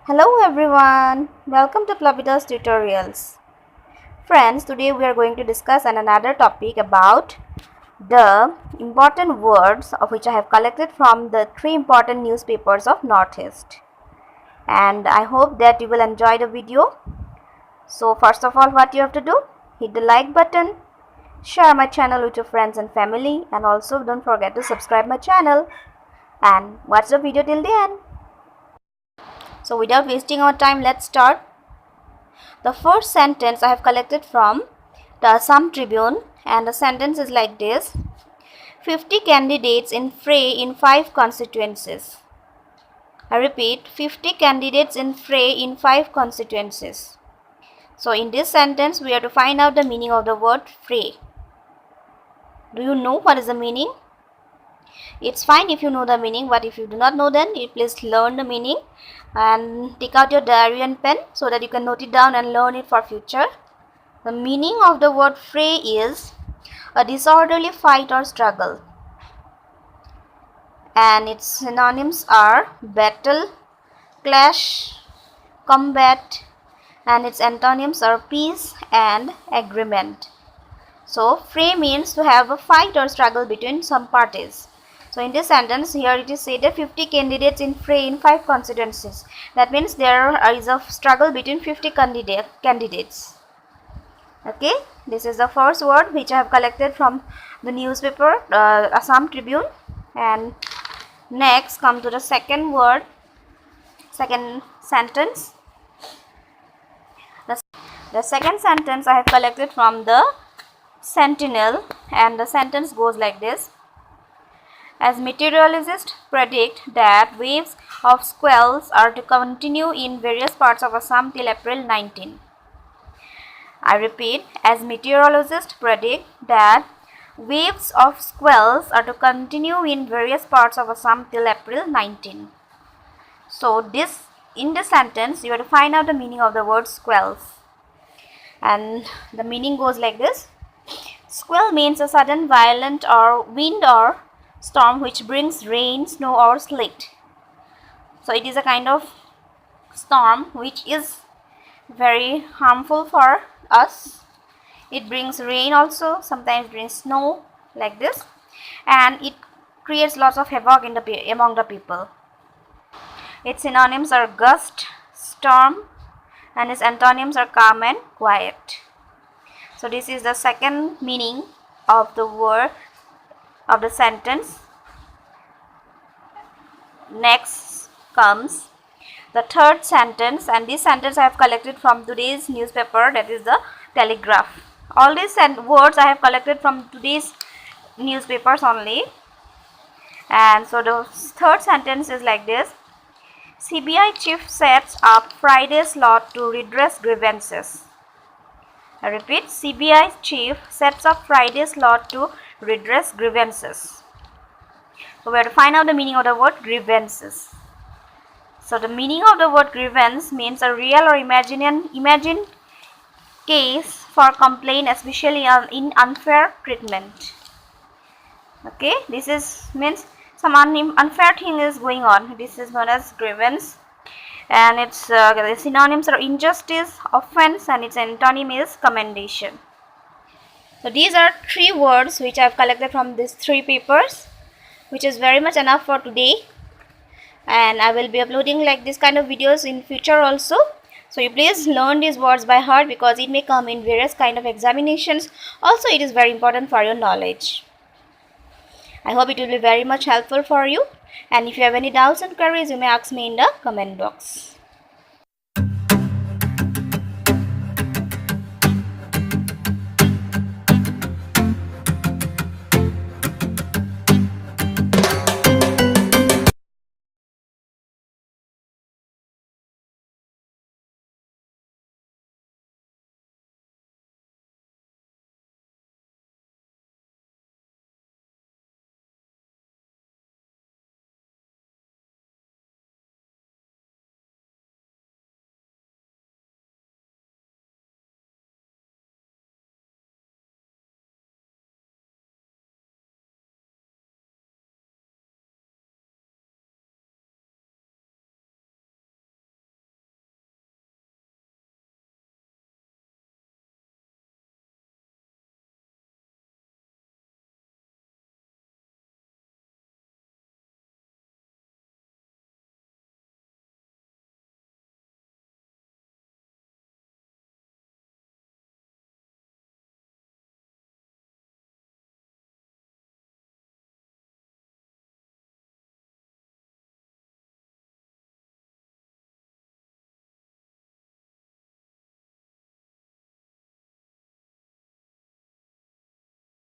Hello everyone, welcome to Plabita's tutorials. Friends, today we are going to discuss another topic about the important words of which I have collected from the 3 important newspapers of Northeast. And I hope that you will enjoy the video. So first of all, what you have to do, hit the like button, share my channel with your friends and family, and also don't forget to subscribe my channel and watch the video till the end. So without wasting our time, let's start. The first sentence I have collected from the Assam Tribune, and the sentence is like this: 50 candidates in fray in 5 constituencies. I repeat, 50 candidates in fray in 5 constituencies. So in this sentence we have to find out the meaning of the word fray. Do you know what is the meaning? It's fine if you know the meaning, but if you do not know, then you please learn the meaning and take out your diary and pen so that you can note it down and learn it for future. The meaning of the word fray is a disorderly fight or struggle, and its synonyms are battle, clash, combat, and its antonyms are peace and agreement. So fray means to have a fight or struggle between some parties. So in this sentence here it is said that 50 candidates in fray in 5 constituencies. That means there is a struggle between 50 candidates. Okay, this is the first word which I have collected from the newspaper Assam Tribune. And next come to the second word, second sentence. The second sentence I have collected from the Sentinel, and the sentence goes like this: as meteorologists predict that waves of squalls are to continue in various parts of Assam till April 19. I repeat, as meteorologists predict that waves of squalls are to continue in various parts of Assam till April 19. So in this sentence you have to find out the meaning of the word squalls, and the meaning goes like this: squall means a sudden violent or wind or storm which brings rain, snow or sleet. So it is a kind of storm which is very harmful for us. It brings rain also, sometimes brings snow like this, and it creates lots of havoc among the people. Its synonyms are gust, storm, and its antonyms are calm and quiet. So this is the second meaning of the word of the sentence. Next comes the third sentence, and this sentence I have collected from today's newspaper, that is the Telegraph. All these words I have collected from today's newspapers only. And so the third sentence is like this: CBI chief sets up Friday slot to redress grievances. I repeat, CBI chief sets up Friday slot to redress grievances. So we have to find out the meaning of the word grievances. So the meaning of the word grievance means a real or imagined case for complaint, especially in unfair treatment. Okay, this means some unfair thing is going on. This is known as grievance, and its the synonyms are injustice, offense, and its antonym is commendation. So these are 3 words which I have collected from these 3 papers, which is very much enough for today, and I will be uploading like this kind of videos in future also. So you please learn these words by heart because it may come in various kind of examinations. Also it is very important for your knowledge. I hope it will be very much helpful for you, and if you have any doubts and queries, you may ask me in the comment box.